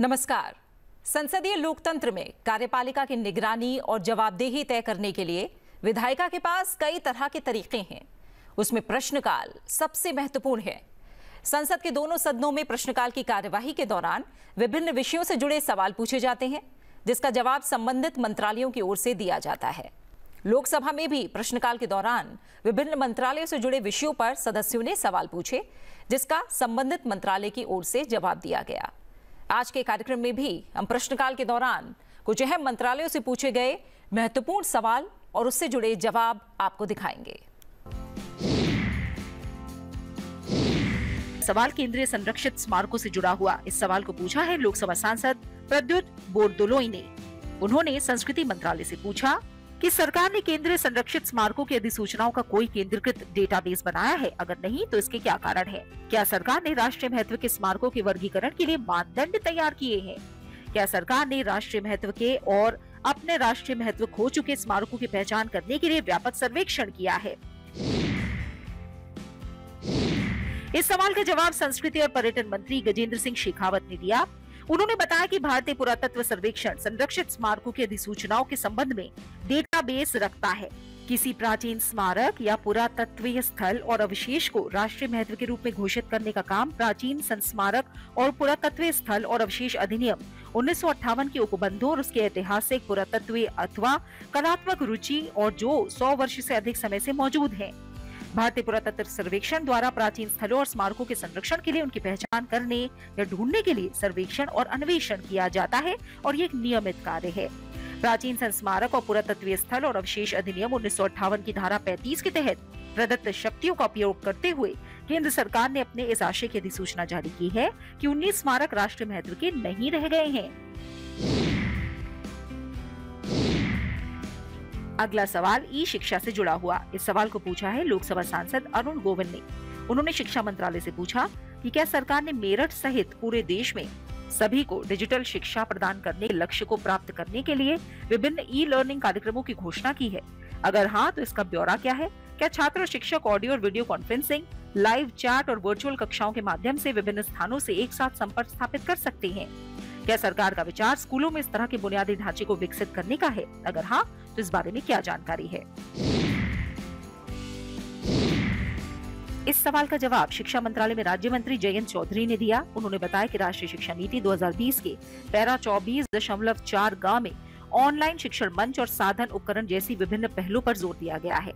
नमस्कार। संसदीय लोकतंत्र में कार्यपालिका की निगरानी और जवाबदेही तय करने के लिए विधायिका के पास कई तरह के तरीके हैं। उसमें प्रश्नकाल सबसे महत्वपूर्ण है। संसद के दोनों सदनों में प्रश्नकाल की कार्यवाही के दौरान विभिन्न विषयों से जुड़े सवाल पूछे जाते हैं, जिसका जवाब संबंधित मंत्रालयों की ओर से दिया जाता है। लोकसभा में भी प्रश्नकाल के दौरान विभिन्न मंत्रालयों से जुड़े विषयों पर सदस्यों ने सवाल पूछे, जिसका संबंधित मंत्रालय की ओर से जवाब दिया गया। आज के कार्यक्रम में भी हम प्रश्नकाल के दौरान कुछ अहम मंत्रालयों से पूछे गए महत्वपूर्ण सवाल और उससे जुड़े जवाब आपको दिखाएंगे। सवाल केंद्रीय संरक्षित स्मारकों से जुड़ा हुआ। इस सवाल को पूछा है लोकसभा सांसद प्रद्युत बोरदोलोई ने। उन्होंने संस्कृति मंत्रालय से पूछा कि सरकार ने केंद्रीय संरक्षित स्मारकों की अधिसूचनाओं का कोई केंद्रीकृत डेटाबेस बनाया है? अगर नहीं तो इसके क्या कारण है? क्या सरकार ने राष्ट्रीय महत्व के स्मारकों के वर्गीकरण के लिए मानदंड तैयार किए हैं? क्या सरकार ने राष्ट्रीय महत्व के और अपने राष्ट्रीय महत्व खो चुके स्मारकों की पहचान करने के लिए व्यापक सर्वेक्षण किया है? इस सवाल का जवाब संस्कृति और पर्यटन मंत्री गजेंद्र सिंह शेखावत ने दिया। उन्होंने बताया कि भारतीय पुरातत्व सर्वेक्षण संरक्षित स्मारकों की अधिसूचनाओं के संबंध में डेटाबेस रखता है। किसी प्राचीन स्मारक या पुरातत्वीय स्थल और अवशेष को राष्ट्रीय महत्व के रूप में घोषित करने का काम प्राचीन संस्मारक और पुरातत्वीय स्थल और अवशेष अधिनियम 1958 के उपबंधों और उसके ऐतिहासिक, पुरातत्वीय अथवा कलात्मक रुचि और जो 100 वर्ष से अधिक समय से मौजूद है। भारतीय पुरातत्व सर्वेक्षण द्वारा प्राचीन स्थलों और स्मारकों के संरक्षण के लिए उनकी पहचान करने या ढूंढने के लिए सर्वेक्षण और अन्वेषण किया जाता है और ये एक नियमित कार्य है। प्राचीन संस्मारक और पुरातत्वीय स्थल और अवशेष अधिनियम 1958 की धारा 35 के तहत प्रदत्त शक्तियों का उपयोग करते हुए केंद्र सरकार ने अपने इस आशय की अधिसूचना जारी की है कि 19 स्मारक राष्ट्रीय महत्व के नहीं रह गए हैं। अगला सवाल ई शिक्षा से जुड़ा हुआ। इस सवाल को पूछा है लोकसभा सांसद अरुण गोविल ने। उन्होंने शिक्षा मंत्रालय से पूछा कि क्या सरकार ने मेरठ सहित पूरे देश में सभी को डिजिटल शिक्षा प्रदान करने के लक्ष्य को प्राप्त करने के लिए विभिन्न ई लर्निंग कार्यक्रमों की घोषणा की है? अगर हाँ तो इसका ब्यौरा क्या है? क्या छात्र और शिक्षक ऑडियो और वीडियो कॉन्फ्रेंसिंग, लाइव चैट और वर्चुअल कक्षाओं के माध्यम से विभिन्न स्थानों से एक साथ संपर्क स्थापित कर सकते हैं? क्या सरकार का विचार स्कूलों में इस तरह के बुनियादी ढांचे को विकसित करने का है? अगर हाँ तो इस बारे में क्या जानकारी है? इस सवाल का जवाब शिक्षा मंत्रालय में राज्य मंत्री जयंत चौधरी ने दिया। उन्होंने बताया कि राष्ट्रीय शिक्षा नीति 2020 के पैरा 24.4 ग में ऑनलाइन शिक्षण मंच और साधन उपकरण जैसी विभिन्न पहलों पर जोर दिया गया है।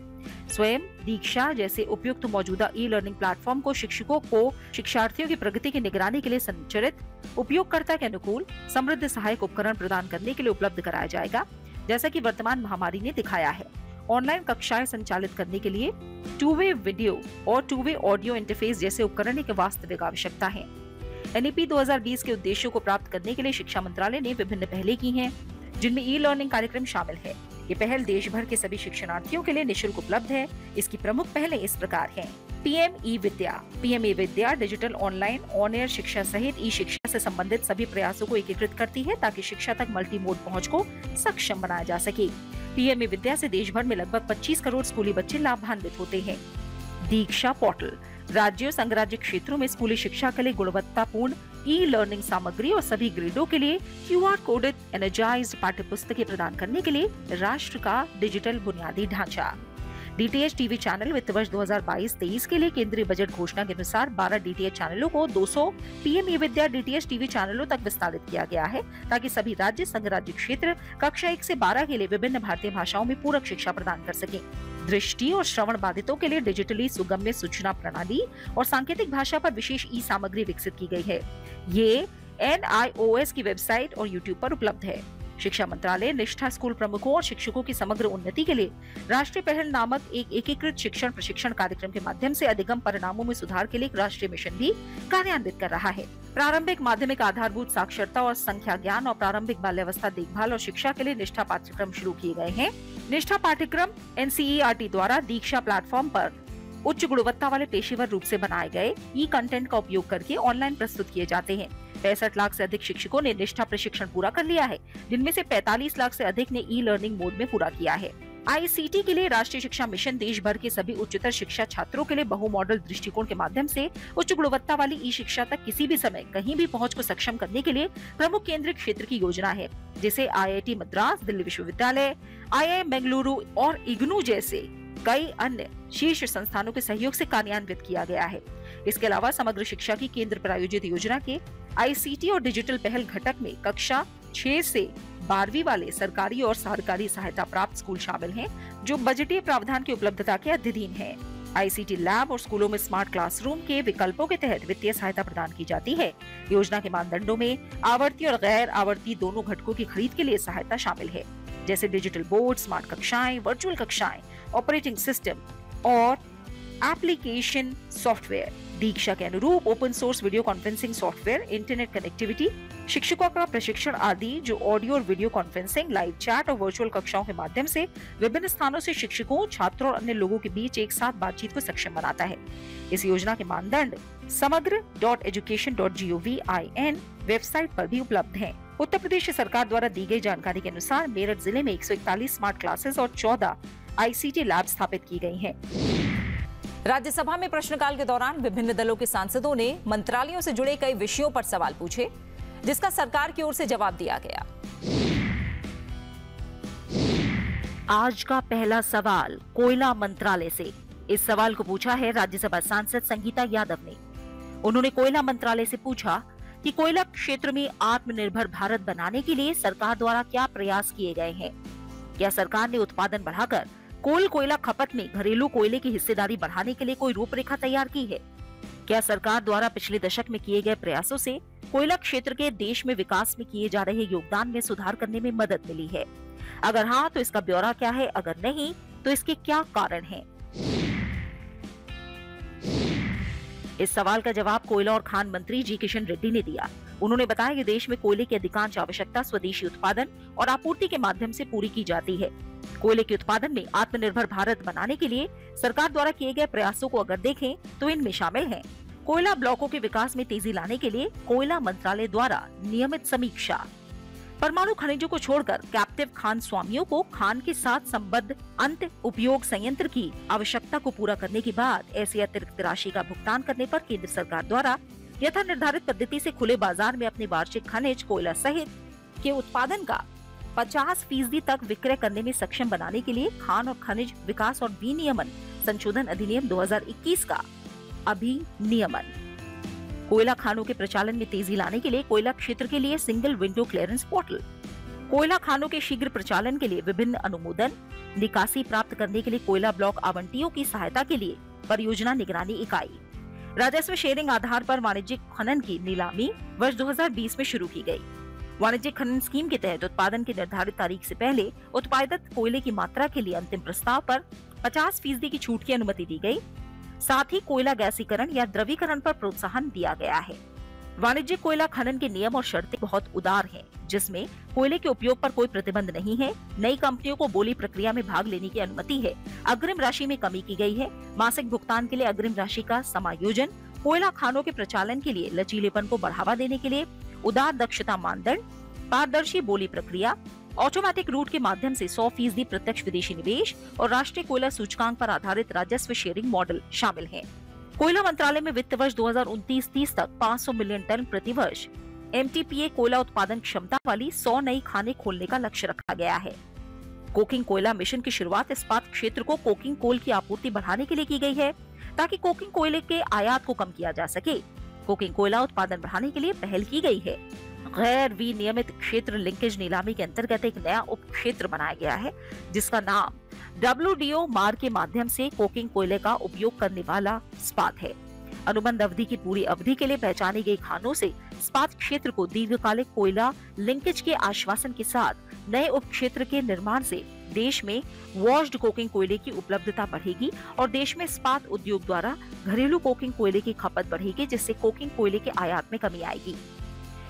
स्वयं, दीक्षा जैसे उपयुक्त मौजूदा ई लर्निंग प्लेटफॉर्म को शिक्षकों को शिक्षार्थियों की प्रगति की निगरानी के लिए संरचित, उपयोगकर्ता के अनुकूल, समृद्ध सहायक उपकरण प्रदान करने के लिए उपलब्ध कराया जाएगा, जैसा कि वर्तमान महामारी ने दिखाया है। ऑनलाइन कक्षाएं संचालित करने के लिए 2-वे वीडियो और 2-वे ऑडियो इंटरफेस जैसे उपकरण एक वास्तविक आवश्यकता है। एनईपी 2020 के उद्देश्यों को प्राप्त करने के लिए शिक्षा मंत्रालय ने विभिन्न पहलें की हैं, जिनमें ई लर्निंग कार्यक्रम शामिल है। ये पहल देश भर के सभी शिक्षणार्थियों के लिए निःशुल्क उपलब्ध है। इसकी प्रमुख पहलें इस प्रकार हैं। PM E Vidya digital online on air शिक्षा सहित ई शिक्षा से संबंधित सभी प्रयासों को एकीकृत करती है ताकि शिक्षा तक मल्टी मोड पहुंच को सक्षम बनाया जा सके। पीएम ई विद्या से देश भर में लगभग 25 करोड़ स्कूली बच्चे लाभान्वित होते हैं। दीक्षा पोर्टल राज्यों, संघ राज्य क्षेत्रों में स्कूली शिक्षा के लिए गुणवत्तापूर्ण ई लर्निंग सामग्री और सभी ग्रेडों के लिए QR कोडेड एनर्जाइज्ड पाठ्य पुस्तकें प्रदान करने के लिए राष्ट्र का डिजिटल बुनियादी ढांचा। डीटीएच टीवी चैनल वित्त वर्ष 2022-23 के लिए केंद्रीय बजट घोषणा के अनुसार 12 डीटीएच चैनलों को 200 पीएम ई विद्या डीटीएच टीवी चैनलों तक विस्तारित किया गया है ताकि सभी राज्य, संघ राज्य क्षेत्र कक्षा 1 से 12 के लिए विभिन्न भारतीय भाषाओं में पूरक शिक्षा प्रदान कर सके। दृष्टि और श्रवण बाधितों के लिए डिजिटली सुगम्य सूचना प्रणाली और सांकेतिक भाषा पर विशेष ई सामग्री विकसित की गई है। ये NIOS की वेबसाइट और यूट्यूब पर उपलब्ध है। शिक्षा मंत्रालय निष्ठा स्कूल प्रमुखों और शिक्षकों की समग्र उन्नति के लिए राष्ट्रीय पहल नामक एक एकीकृत शिक्षण प्रशिक्षण कार्यक्रम के माध्यम से अधिगम परिणामों में सुधार के लिए एक राष्ट्रीय मिशन भी कार्यान्वित कर रहा है। प्रारंभिक, माध्यमिक, आधारभूत साक्षरता और संख्या ज्ञान और प्रारंभिक बाल्यावस्था देखभाल और शिक्षा के लिए निष्ठा पाठ्यक्रम शुरू किए गए हैं। निष्ठा पाठ्यक्रम NCERT द्वारा दीक्षा प्लेटफॉर्म पर उच्च गुणवत्ता वाले पेशेवर रूप से बनाए गए ई कंटेंट का उपयोग करके ऑनलाइन प्रस्तुत किए जाते हैं। 65 लाख से अधिक शिक्षकों ने निष्ठा प्रशिक्षण पूरा कर लिया है, जिनमें से 45 लाख से अधिक ने ई लर्निंग मोड में पूरा किया है। ICT के लिए राष्ट्रीय शिक्षा मिशन देश भर के सभी उच्चतर शिक्षा छात्रों के लिए बहु मॉडल दृष्टिकोण के माध्यम से उच्च गुणवत्ता वाली ई शिक्षा तक किसी भी समय कहीं भी पहुंच को सक्षम करने के लिए प्रमुख केंद्रीय क्षेत्र की योजना है, जिसे IIT मद्रास, दिल्ली विश्वविद्यालय, IIM बेंगलुरु और इग्नू जैसे कई अन्य शीर्ष संस्थानों के सहयोग से कार्यान्वित किया गया है। इसके अलावा समग्र शिक्षा की केंद्र प्रायोजित योजना के ICT और डिजिटल पहल घटक में कक्षा 6 से 12वीं वाले सरकारी और सरकारी सहायता प्राप्त स्कूल शामिल हैं, जो बजटीय प्रावधान की उपलब्धता के अधीन हैं। ICT लैब और स्कूलों में स्मार्ट क्लासरूम के विकल्पों के तहत वित्तीय सहायता प्रदान की जाती है। योजना के मानदंडों में आवर्ती और गैर आवर्ती दोनों घटकों की खरीद के लिए सहायता शामिल है, जैसे डिजिटल बोर्ड, स्मार्ट कक्षाएं, वर्चुअल कक्षाएं, ऑपरेटिंग सिस्टम और एप्लीकेशन सॉफ्टवेयर, दीक्षा के अनुरूप open source video conferencing software, internet connectivity, शिक्षकों का प्रशिक्षण आदि, जो ऑडियो और वीडियो कॉन्फ्रेंसिंग, लाइव चैट और वर्चुअल कक्षाओं के माध्यम से विभिन्न स्थानों से शिक्षकों, छात्रों और अन्य लोगों के बीच एक साथ बातचीत को सक्षम बनाता है। इस योजना के मानदंड समग्र.education.gov.in वेबसाइट पर भी उपलब्ध हैं। उत्तर प्रदेश सरकार द्वारा दी गई जानकारी के अनुसार मेरठ जिले में 141 स्मार्ट क्लासेस और 14 ICT लैब स्थापित की गई हैं। राज्यसभा में प्रश्नकाल के दौरान विभिन्न दलों के सांसदों ने मंत्रालयों से जुड़े कई विषयों पर सवाल पूछे, जिसका सरकार की ओर से जवाब दिया गया। आज का पहला सवाल कोयला मंत्रालय से। इस सवाल को पूछा है राज्यसभा सांसद संगीता यादव ने। उन्होंने कोयला मंत्रालय से पूछा कि कोयला क्षेत्र में आत्मनिर्भर भारत बनाने के लिए सरकार द्वारा क्या प्रयास किए गए हैं। क्या सरकार ने उत्पादन बढ़ाकर कोयला खपत में घरेलू कोयले की हिस्सेदारी बढ़ाने के लिए कोई रूपरेखा तैयार की है? क्या सरकार द्वारा पिछले दशक में किए गए प्रयासों से कोयला क्षेत्र के देश में विकास में किए जा रहे योगदान में सुधार करने में मदद मिली है? अगर हाँ, तो इसका ब्यौरा क्या है? अगर नहीं, तो इसके क्या कारण हैं? इस सवाल का जवाब कोयला और खान मंत्री जी किशन रेड्डी ने दिया। उन्होंने बताया कि देश में कोयले की अधिकांश आवश्यकता स्वदेशी उत्पादन और आपूर्ति के माध्यम से पूरी की जाती है। कोयले के उत्पादन में आत्मनिर्भर भारत बनाने के लिए सरकार द्वारा किए गए प्रयासों को अगर देखें तो इनमें शामिल हैं कोयला ब्लॉकों के विकास में तेजी लाने के लिए कोयला मंत्रालय द्वारा नियमित समीक्षा, परमाणु खनिजों को छोड़कर कैप्टिव खान स्वामियों को खान के साथ संबद्ध अंत उपयोग संयंत्र की आवश्यकता को पूरा करने के बाद ऐसी अतिरिक्त राशि का भुगतान करने पर केंद्र सरकार द्वारा यथा निर्धारित पद्धति से खुले बाजार में अपने वार्षिक खनिज कोयला सहित के उत्पादन का 50% तक विक्रय करने में सक्षम बनाने के लिए खान और खनिज विकास और विनियमन संशोधन अधिनियम 2021 का अभिनियमन, कोयला खानों के प्रचालन में तेजी लाने के लिए कोयला क्षेत्र के लिए सिंगल विंडो क्लियरेंस पोर्टल, कोयला खानों के शीघ्र प्रचालन के लिए विभिन्न अनुमोदन, निकासी प्राप्त करने के लिए कोयला ब्लॉक आवंटियों की सहायता के लिए परियोजना निगरानी इकाई, राजस्व शेयरिंग आधार पर वाणिज्यिक खनन की नीलामी वर्ष 2020 में शुरू की गई। वाणिज्यिक खनन स्कीम के तहत उत्पादन की निर्धारित तारीख से पहले उत्पादित कोयले की मात्रा के लिए अंतिम प्रस्ताव पर 50% की छूट की अनुमति दी गई। साथ ही कोयला गैसीकरण या द्रवीकरण पर प्रोत्साहन दिया गया है। वाणिज्यिक कोयला खनन के नियम और शर्तें बहुत उदार हैं, जिसमें कोयले के उपयोग पर कोई प्रतिबंध नहीं है। नई कंपनियों को बोली प्रक्रिया में भाग लेने की अनुमति है। अग्रिम राशि में कमी की गई है। मासिक भुगतान के लिए अग्रिम राशि का समायोजन, कोयला खानों के प्रचालन के लिए लचीलेपन को बढ़ावा देने के लिए उदार दक्षता मानदंड, पारदर्शी बोली प्रक्रिया, ऑटोमेटिक रूट के माध्यम से 100% प्रत्यक्ष विदेशी निवेश और राष्ट्रीय कोयला सूचकांक पर आधारित राजस्व शेयरिंग मॉडल शामिल हैं। कोयला मंत्रालय में वित्त वर्ष 2029-30 तक 500 मिलियन टन प्रति वर्ष MTPA कोयला उत्पादन क्षमता वाली 100 नई खानें खोलने का लक्ष्य रखा गया है। कोकिंग कोयला मिशन की शुरुआत इस्पात क्षेत्र को कोकिंग कोल की आपूर्ति बढ़ाने के लिए की गई है, ताकि कोकिंग कोयले के आयात को कम किया जा सके। कोकिंग कोयला उत्पादन बढ़ाने के लिए पहल की गई है। गैर विनियमित क्षेत्र लिंकेज नीलामी के अंतर्गत एक नया उप क्षेत्र बनाया गया है, जिसका नाम WDO मार्ग के माध्यम से कोकिंग कोयले का उपयोग करने वाला इस्पात है। अनुबंध अवधि की पूरी अवधि के लिए पहचानी गई खानों से इस्पात क्षेत्र को दीर्घकालिक कोयला लिंकेज के आश्वासन के साथ नए उप क्षेत्र के निर्माण से देश में वॉश्ड कोकिंग कोयले की उपलब्धता बढ़ेगी और देश में इस्पात उद्योग द्वारा घरेलू कोकिंग कोयले की खपत बढ़ेगी, जिससे कोकिंग कोयले के आयात में कमी आएगी।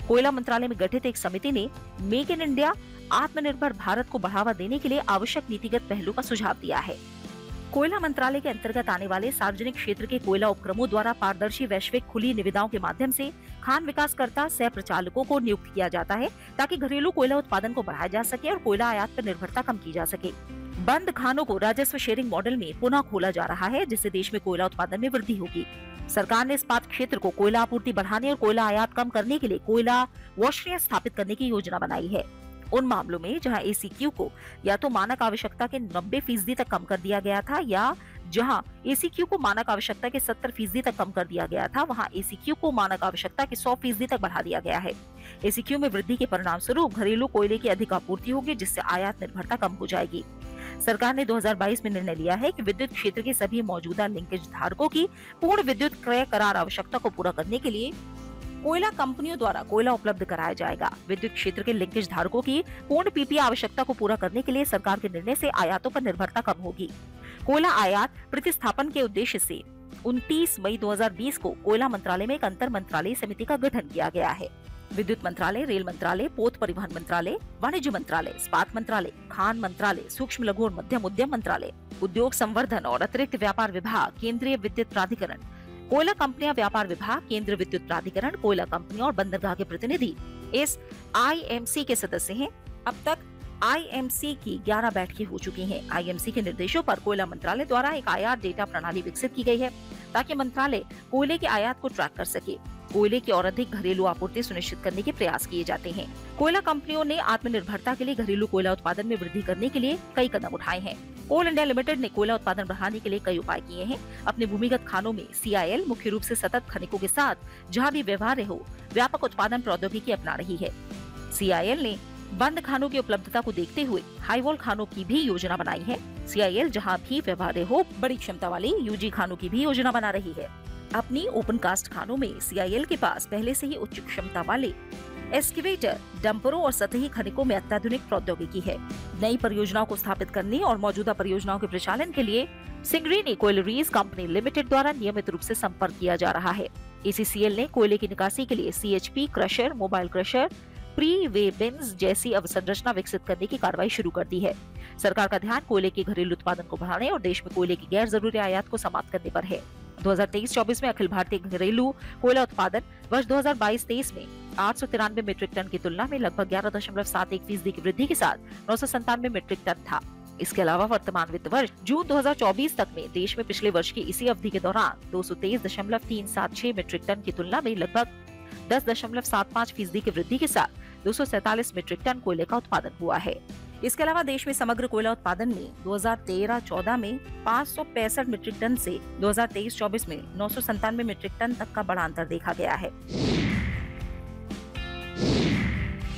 कोयला मंत्रालय में गठित एक समिति ने मेक इन इंडिया आत्मनिर्भर भारत को बढ़ावा देने के लिए आवश्यक नीतिगत पहलू का सुझाव दिया है। कोयला मंत्रालय के अंतर्गत आने वाले सार्वजनिक क्षेत्र के कोयला उपक्रमों द्वारा पारदर्शी वैश्विक खुली निविदाओं के माध्यम से खान विकासकर्ता सह प्रचालकों को नियुक्त किया जाता है, ताकि घरेलू कोयला उत्पादन को बढ़ाया जा सके और कोयला आयात पर निर्भरता कम की जा सके। बंद खानों को राजस्व शेयरिंग मॉडल में पुनः खोला जा रहा है, जिससे देश में कोयला उत्पादन में वृद्धि होगी। सरकार ने इस्पात क्षेत्र को कोयला आपूर्ति बढ़ाने और कोयला आयात कम करने के लिए कोयला वॉशरियां स्थापित करने की योजना बनाई है। उन मामलों में जहां ACQ को या तो मानक आवश्यकता के 90% तक कम कर दिया गया था या जहां ACQ को मानक आवश्यकता के 70% तक कम कर दिया गया था, वहां ACQ को मानक आवश्यकता के 100% तक बढ़ा दिया गया है। ACQ में वृद्धि के परिणाम स्वरूप घरेलू कोयले की अधिक आपूर्ति होगी, जिससे आयात निर्भरता कम हो जाएगी। सरकार ने 2022 में निर्णय लिया है कि विद्युत क्षेत्र के सभी मौजूदा लिंकेज धारकों की पूर्ण विद्युत क्रय करार आवश्यकता को पूरा करने के लिए कोयला कंपनियों द्वारा कोयला उपलब्ध कराया जाएगा। विद्युत क्षेत्र के लिंकेज धारकों की पूर्ण PPA आवश्यकता को पूरा करने के लिए सरकार के निर्णय से आयातों पर निर्भरता कम होगी। कोयला आयात प्रतिस्थापन के उद्देश्य से 29 मई 2020 को कोयला मंत्रालय में एक अंतर मंत्रालय समिति का गठन किया गया है। विद्युत मंत्रालय, रेल मंत्रालय, पोत परिवहन मंत्रालय, वाणिज्य मंत्रालय, इस्पात मंत्रालय, खान मंत्रालय, सूक्ष्म लघु और मध्यम उद्यम मंत्रालय, उद्योग संवर्धन और अतिरिक्त व्यापार विभाग, केंद्रीय विद्युत प्राधिकरण, कोयला कंपनियां व्यापार विभाग, केंद्रीय विद्युत प्राधिकरण, कोयला कंपनियां और बंदरगाह के प्रतिनिधि इस IMC के सदस्य हैं। अब तक IMC की 11 बैठकें हो चुकी हैं। IMC के निर्देशों पर कोयला मंत्रालय द्वारा एक आयात डेटा प्रणाली विकसित की गई है ताकि मंत्रालय कोयले के आयात को ट्रैक कर सके। कोयले की और अधिक घरेलू आपूर्ति सुनिश्चित करने के प्रयास किए जाते हैं। कोयला कंपनियों ने आत्मनिर्भरता के लिए घरेलू कोयला उत्पादन में वृद्धि करने के लिए कई कदम उठाए हैं। कोल इंडिया लिमिटेड ने कोयला उत्पादन बढ़ाने के लिए कई उपाय किए हैं। अपने भूमिगत खानों में CIL मुख्य रूप से सतत खनिकों के साथ जहां भी व्यवहार्य हो व्यापक उत्पादन प्रौद्योगिकी अपना रही है। CIL ने बंद खानों की उपलब्धता को देखते हुए हाई वॉल खानों की भी योजना बनाई है। CIL जहां भी व्यवहार्य हो बड़ी क्षमता वाली UG खानों की भी योजना बना रही है। अपनी ओपन कास्ट खानों में CIL के पास पहले से ही उच्च क्षमता वाले एस्केवेटर, डंपरों और सतही खनिकों में अत्याधुनिक प्रौद्योगिकी है। नई परियोजनाओं को स्थापित करने और मौजूदा परियोजनाओं के प्रचालन के लिए सिंगरेनी कोयलरीज कंपनी लिमिटेड द्वारा नियमित रूप से संपर्क किया जा रहा है। ACCL ने कोयले की निकासी के लिए CHP crusher, mobile crusher, pre weigh bins जैसी अवसंरचना विकसित करने की कार्रवाई शुरू कर दी है। सरकार का ध्यान कोयले के घरेलू उत्पादन को बढ़ाने और देश में कोयले की गैर जरूरी आयात को समाप्त करने पर है। 2023-24 में अखिल भारतीय घरेलू कोयला उत्पादन वर्ष 2022-23 में 893 मीट्रिक टन की तुलना में लगभग 11.71% की वृद्धि के साथ 997 मीट्रिक टन था। इसके अलावा वर्तमान वित्त वर्ष जून 2024 तक में देश में पिछले वर्ष की इसी अवधि के दौरान 223.376 मीट्रिक टन की तुलना में लगभग 10.75% की वृद्धि के साथ 247 मीट्रिक टन कोयले का उत्पादन हुआ है। इसके अलावा देश में समग्र कोयला उत्पादन में 2013-14 में 565 मीट्रिक टन से 2023-24 में 997 मीट्रिक टन तक का बड़ा अंतर देखा गया है।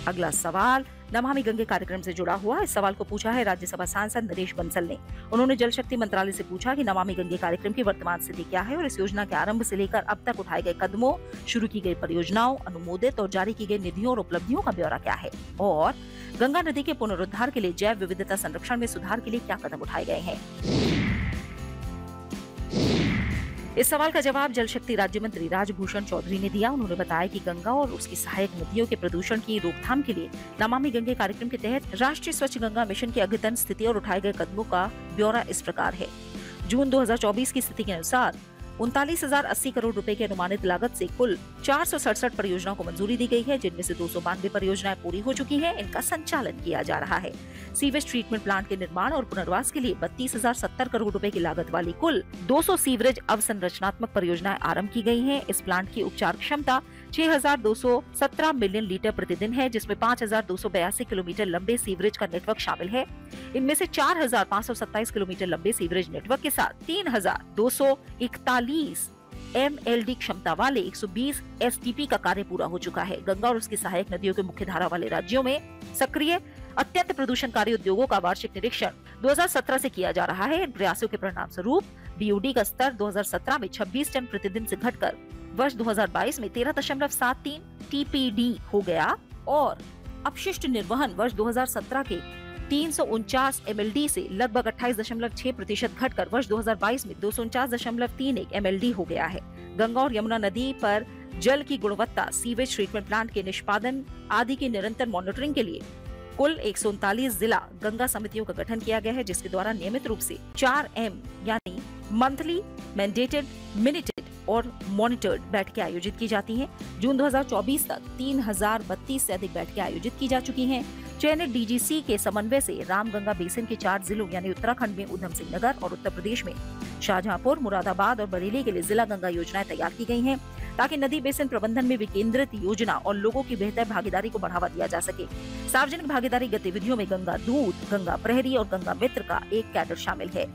अगला सवाल नमामि गंगे कार्यक्रम से जुड़ा हुआ। इस सवाल को पूछा है राज्यसभा सांसद नरेश बंसल ने। उन्होंने जल शक्ति मंत्रालय से पूछा कि नमामि गंगे कार्यक्रम की वर्तमान स्थिति क्या है और इस योजना के आरंभ से लेकर अब तक उठाए गए कदमों, शुरू की गई परियोजनाओं, अनुमोदित और जारी की गई निधियों और उपलब्धियों का ब्यौरा क्या है और गंगा नदी के पुनरुद्धार के लिए जैव विविधता संरक्षण में सुधार के लिए क्या कदम उठाए गए हैं। इस सवाल का जवाब जल शक्ति राज्य मंत्री राजभूषण चौधरी ने दिया। उन्होंने बताया कि गंगा और उसकी सहायक नदियों के प्रदूषण की रोकथाम के लिए नमामि गंगे कार्यक्रम के तहत राष्ट्रीय स्वच्छ गंगा मिशन की अद्यतन स्थिति और उठाए गए कदमों का ब्यौरा इस प्रकार है। जून 2024 की स्थिति के अनुसार 39,080 करोड़ रुपए की अनुमानित लागत से कुल 467 परियोजनाओं को मंजूरी दी गई है, जिनमें से 292 परियोजनाएं पूरी हो चुकी हैं। इनका संचालन किया जा रहा है। सीवेज ट्रीटमेंट प्लांट के निर्माण और पुनर्वास के लिए 32,070 करोड़ रुपए की लागत वाली कुल 200 सीवरेज अवसंरचनात्मक परियोजनाएं आरंभ की गई हैं। इस प्लांट की उपचार क्षमता 6,217 मिलियन लीटर प्रतिदिन है, जिसमें 5,282 किलोमीटर लंबे सीवरेज का नेटवर्क शामिल है। इनमें से 4,527 किलोमीटर लंबे सीवरेज नेटवर्क के साथ 3,241 MLD क्षमता वाले 120 STP का कार्य पूरा हो चुका है। गंगा और उसकी सहायक नदियों के मुख्य धारा वाले राज्यों में सक्रिय अत्यंत प्रदूषणकारी उद्योगों का वार्षिक निरीक्षण 2017 से किया जा रहा है। इन प्रयासों के परिणाम स्वरूप BOD का स्तर 2017 में 26 टन प्रतिदिन से घटकर वर्ष 2022 में 13.73 TPD हो गया और अपशिष्ट निर्वहन वर्ष 2017 के 349 MLD से लगभग 28.6% घटकर वर्ष 2022 में 249.31 MLD हो गया है। गंगा और यमुना नदी पर जल की गुणवत्ता, सीवेज ट्रीटमेंट प्लांट के निष्पादन आदि की निरंतर मॉनिटरिंग के लिए कुल 139 जिला गंगा समितियों का गठन किया गया है, जिसके द्वारा नियमित रूप से 4M यानी मंथली, मैंडेटेड, मिनिटेड और मॉनिटर्ड बैठकें आयोजित की जाती हैं। जून 2024 तक 3032 से अधिक बैठकें आयोजित की जा चुकी हैं। चयनित डीजीसी के समन्वय से रामगंगा बेसिन के 4 जिलों यानी उत्तराखंड में उधम सिंह नगर और उत्तर प्रदेश में शाहजहांपुर, मुरादाबाद और बरेली के लिए जिला गंगा योजनाएं तैयार की गई हैं, ताकि नदी बेसिन प्रबंधन में विकेंद्रित योजना और लोगों की बेहतर भागीदारी को बढ़ावा दिया जा सके। सार्वजनिक भागीदारी गतिविधियों में गंगा दूत, गंगा प्रहरी और गंगा मित्र का एक कैडर शामिल है।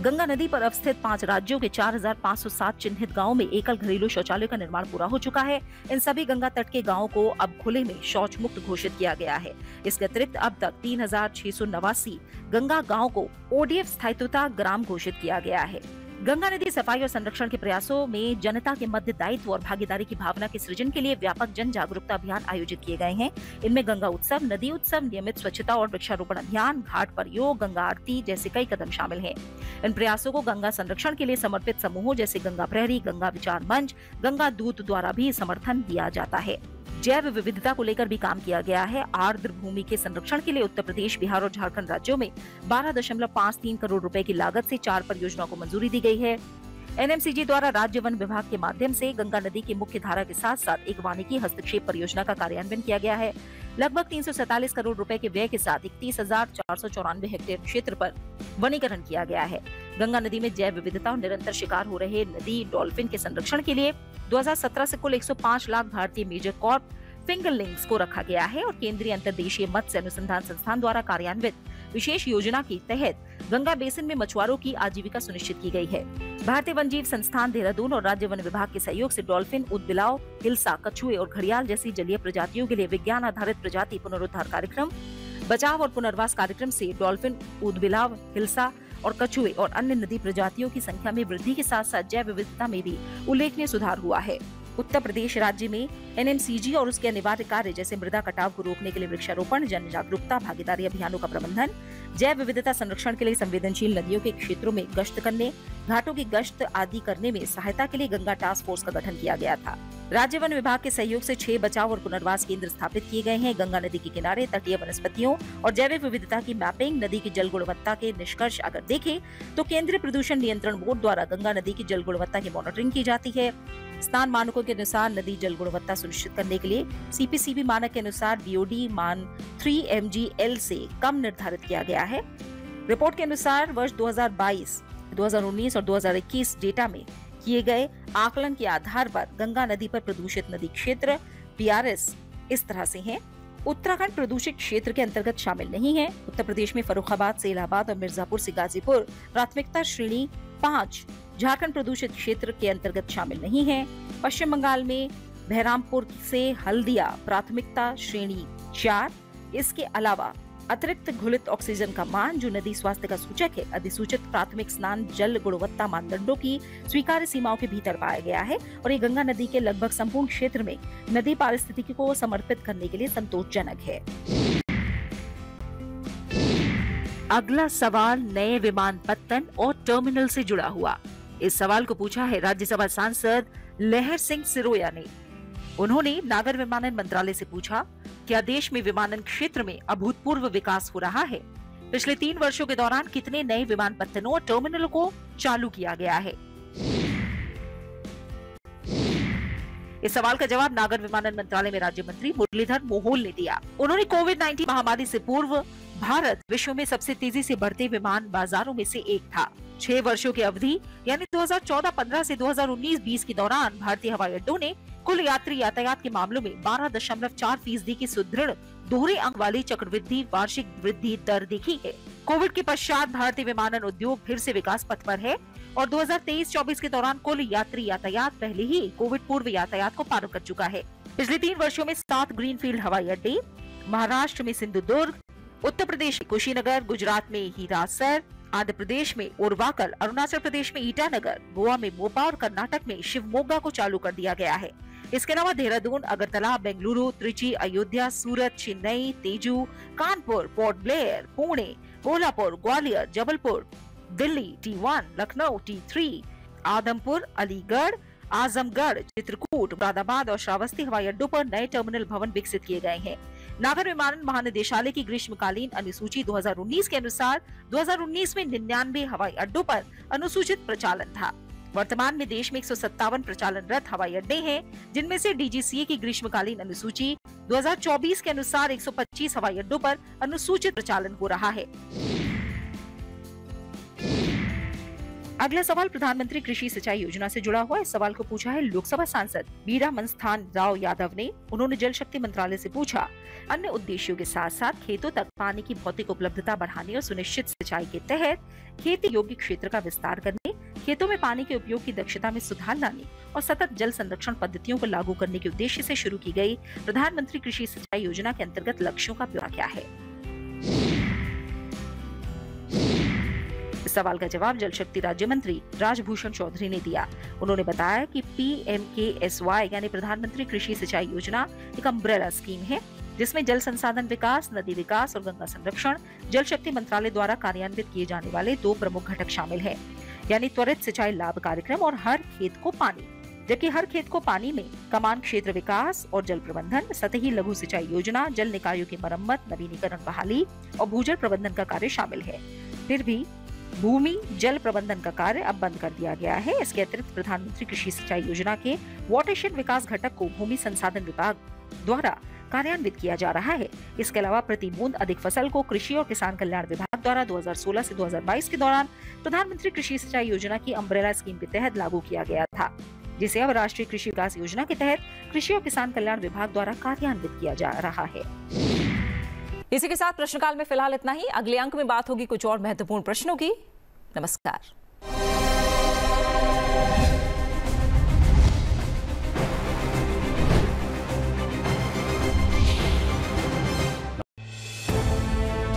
गंगा नदी पर अवस्थित 5 राज्यों के 4507 चिन्हित गांवों में एकल घरेलू शौचालय का निर्माण पूरा हो चुका है। इन सभी गंगा तट के गांवों को अब खुले में शौच मुक्त घोषित किया गया है। इसके अतिरिक्त अब तक 3689 गंगा गांव को ओडीएफ स्थायित्वता ग्राम घोषित किया गया है। गंगा नदी सफाई और संरक्षण के प्रयासों में जनता के मध्य दायित्व और भागीदारी की भावना के सृजन के लिए व्यापक जन जागरूकता अभियान आयोजित किए गए हैं। इनमें गंगा उत्सव, नदी उत्सव, नियमित स्वच्छता और वृक्षारोपण अभियान, घाट पर योग, गंगा आरती जैसे कई कदम शामिल हैं। इन प्रयासों को गंगा संरक्षण के लिए समर्पित समूहों जैसे गंगा प्रहरी, गंगा विचार मंच, गंगा दूत द्वारा भी समर्थन दिया जाता है। जैव विविधता को लेकर भी काम किया गया है। आर्द्र भूमि के संरक्षण के लिए उत्तर प्रदेश, बिहार और झारखंड राज्यों में 12.53 करोड़ रुपए की लागत से 4 परियोजनाओं को मंजूरी दी गई है। एनएमसीजी द्वारा राज्य वन विभाग के माध्यम से गंगा नदी की मुख्य धारा के साथ साथ एक वानिकी हस्तक्षेप परियोजना का कार्यान्वयन किया गया है। लगभग 347 करोड़ रुपए के व्यय के साथ 31,494 हेक्टेयर क्षेत्र पर वनीकरण किया गया है। गंगा नदी में जैव विविधता और निरंतर शिकार हो रहे नदी डॉल्फिन के संरक्षण के लिए 2017 से कुल 105 लाख भारतीय मेजर कॉर्प फिंगरलिंग्स को रखा गया है और केंद्रीय अंतर्देशीय मत्स्य अनुसंधान संस्थान द्वारा कार्यान्वित विशेष योजना के तहत गंगा बेसिन में मछुआरों की आजीविका सुनिश्चित की गई है। भारतीय वन्यजीव संस्थान देहरादून और राज्य वन विभाग के सहयोग से डॉल्फिन, ऊदबिलाव, हिल्सा, कछुए और घड़ियाल जैसी जलीय प्रजातियों के लिए विज्ञान आधारित प्रजाति पुनरुद्धार कार्यक्रम, बचाव और पुनर्वास कार्यक्रम से डॉल्फिन, ऊदबिलाव, हिल्सा और कछुए और अन्य नदी प्रजातियों की संख्या में वृद्धि के साथ साथ जैव विविधता में भी उल्लेखनीय सुधार हुआ है। उत्तर प्रदेश राज्य में एनएमसीजी और उसके अनिवार्य कार्य जैसे मृदा कटाव को रोकने के लिए वृक्षारोपण, जन जागरूकता, भागीदारी अभियानों का प्रबंधन, जैव विविधता संरक्षण के लिए संवेदनशील नदियों के क्षेत्रों में गश्त करने, घाटों की गश्त आदि करने में सहायता के लिए गंगा टास्क फोर्स का गठन किया गया था। राज्य वन विभाग के सहयोग से 6 बचाव और पुनर्वास केंद्र स्थापित किए गए हैं। गंगा नदी के किनारे तटीय वनस्पतियों और जैविक विविधता की मैपिंग, नदी की जल गुणवत्ता के निष्कर्ष अगर देखें तो केंद्रीय प्रदूषण नियंत्रण बोर्ड द्वारा गंगा नदी की जल गुणवत्ता की मॉनिटरिंग की जाती है। स्थान मानकों के अनुसार नदी जल गुणवत्ता सुनिश्चित करने के लिए सीपीसीबी मानक के अनुसार बीओडी मान 3 mgl से कम निर्धारित किया गया है। रिपोर्ट के अनुसार वर्ष 2022, 2019 और 2021 डेटा में किए गए आकलन के आधार पर गंगा नदी पर प्रदूषित नदी क्षेत्र PRS इस तरह से हैं। उत्तराखंड प्रदूषित क्षेत्र के अंतर्गत शामिल नहीं है। उत्तर प्रदेश में फर्रुखाबाद से इलाहाबाद और मिर्जापुर से गाजीपुर प्राथमिकता श्रेणी 5, झारखंड प्रदूषित क्षेत्र के अंतर्गत शामिल नहीं है। पश्चिम बंगाल में बहरामपुर से हल्दिया प्राथमिकता श्रेणी 4। इसके अलावा अतिरिक्त घुलित ऑक्सीजन का मान जो नदी स्वास्थ्य का सूचक है, अधिसूचित प्राथमिक स्नान जल गुणवत्ता मानदंडों की स्वीकार्य सीमाओं के भीतर पाया गया है और ये गंगा नदी के लगभग संपूर्ण क्षेत्र में नदी पारिस्थितिकी को समर्पित करने के लिए संतोषजनक है। अगला सवाल नए विमानपत्तन और टर्मिनल से जुड़ा हुआ। इस सवाल को पूछा है राज्यसभा सांसद लहर सिंह सिरोया ने। उन्होंने नागर विमानन मंत्रालय से पूछा, क्या देश में विमानन क्षेत्र में अभूतपूर्व विकास हो रहा है? पिछले 3 वर्षों के दौरान कितने नए विमानपत्तनों और टर्मिनलों को चालू किया गया है? इस सवाल का जवाब नागर विमानन मंत्रालय में राज्य मंत्री मुरलीधर मोहोल ने दिया। उन्होंने कोविड-19 महामारी से पूर्व भारत विश्व में सबसे तेजी से बढ़ते विमान बाजारों में से एक था। 6 वर्षों की अवधि यानी 2014-15 से 2019-20 के दौरान भारतीय हवाई अड्डों ने कुल यात्री यातायात के मामलों में 12.4% की सुदृढ़ दोहरे अंक वाली चक्रवृद्धि वार्षिक वृद्धि दर देखी है। कोविड के पश्चात भारतीय विमानन उद्योग फिर से विकास पथ पर है और 2023-24 के दौरान कुल यात्री यातायात पहले ही कोविड पूर्व यातायात को पार कर चुका है। पिछले 3 वर्षों में 7 ग्रीनफील्ड हवाई अड्डे, महाराष्ट्र में सिंधुदुर्ग, उत्तर प्रदेश में कुशीनगर, गुजरात में हीरासर, आंध्र प्रदेश में उर्वाकल, अरुणाचल प्रदेश में ईटानगर, गोवा में मोपा और कर्नाटक में शिवमोगा को चालू कर दिया गया है। इसके अलावा देहरादून, अगरतला, बेंगलुरु, त्रिची, अयोध्या, सूरत, चेन्नई, तेजू, कानपुर, पोर्ट ब्लेयर, पुणे, कोल्हापुर, ग्वालियर, जबलपुर, दिल्ली T1, लखनऊ T3, आदमपुर, अलीगढ़, आजमगढ़, चित्रकूट, मुरादाबाद और श्रावस्ती हवाई अड्डों पर नए टर्मिनल भवन विकसित किए गए हैं। नागर विमानन महानिदेशालय की ग्रीष्मकालीन अनुसूची 2019 के अनुसार 2019 में 99 हवाई अड्डों पर अनुसूचित प्रचालन था। वर्तमान में देश में 157 प्रचालनरत हवाई अड्डे हैं, जिनमें से DGCA की ग्रीष्मकालीन अनुसूची 2024 के अनुसार 125 हवाई अड्डों पर अनुसूचित प्रचालन हो रहा है। अगला सवाल प्रधानमंत्री कृषि सिंचाई योजना से जुड़ा हुआ। इस सवाल को पूछा है लोकसभा सांसद बीरा मनस्थान राव यादव ने। उन्होंने जल शक्ति मंत्रालय से पूछा, अन्य उद्देश्यों के साथ साथ खेतों तक पानी की भौतिक उपलब्धता बढ़ाने और सुनिश्चित सिंचाई के तहत खेती योग्य क्षेत्र का विस्तार करने, खेतों में पानी के उपयोग की दक्षता में सुधार लाने और सतत जल संरक्षण पद्धतियों को लागू करने के उद्देश्य से शुरू की गई प्रधानमंत्री कृषि सिंचाई योजना के अंतर्गत लक्ष्यों का ब्यौरा क्या है। इस सवाल का जवाब जल शक्ति राज्य मंत्री राजभूषण चौधरी ने दिया। उन्होंने बताया कि PMKSY यानी प्रधानमंत्री कृषि सिंचाई योजना एक अम्ब्रेला स्कीम है, जिसमें जल संसाधन विकास, नदी विकास और गंगा संरक्षण जल शक्ति मंत्रालय द्वारा कार्यान्वित किए जाने वाले 2 प्रमुख घटक शामिल हैं, यानी त्वरित सिंचाई लाभ कार्यक्रम और हर खेत को पानी। जबकि हर खेत को पानी में कमान क्षेत्र विकास और जल प्रबंधन, सतही लघु सिंचाई योजना, जल निकायों की मरम्मत, नवीनीकरण, बहाली और भूजल प्रबंधन का कार्य शामिल है। फिर भी भूमि जल प्रबंधन का कार्य अब बंद कर दिया गया है। इसके अतिरिक्त प्रधानमंत्री कृषि सिंचाई योजना के वाटरशेड विकास घटक को भूमि संसाधन विभाग द्वारा कार्यान्वित किया जा रहा है। इसके अलावा प्रति बूंद अधिक फसल को कृषि और किसान कल्याण विभाग द्वारा 2016 से 2022 के दौरान प्रधानमंत्री कृषि सिंचाई योजना की अम्ब्रेला स्कीम के तहत लागू किया गया था, जिसे अब राष्ट्रीय कृषि विकास योजना के तहत कृषि और किसान कल्याण विभाग द्वारा कार्यान्वित किया जा रहा है। इसी के साथ प्रश्नकाल में फिलहाल इतना ही। अगले अंक में बात होगी कुछ और महत्वपूर्ण प्रश्नों की। नमस्कार।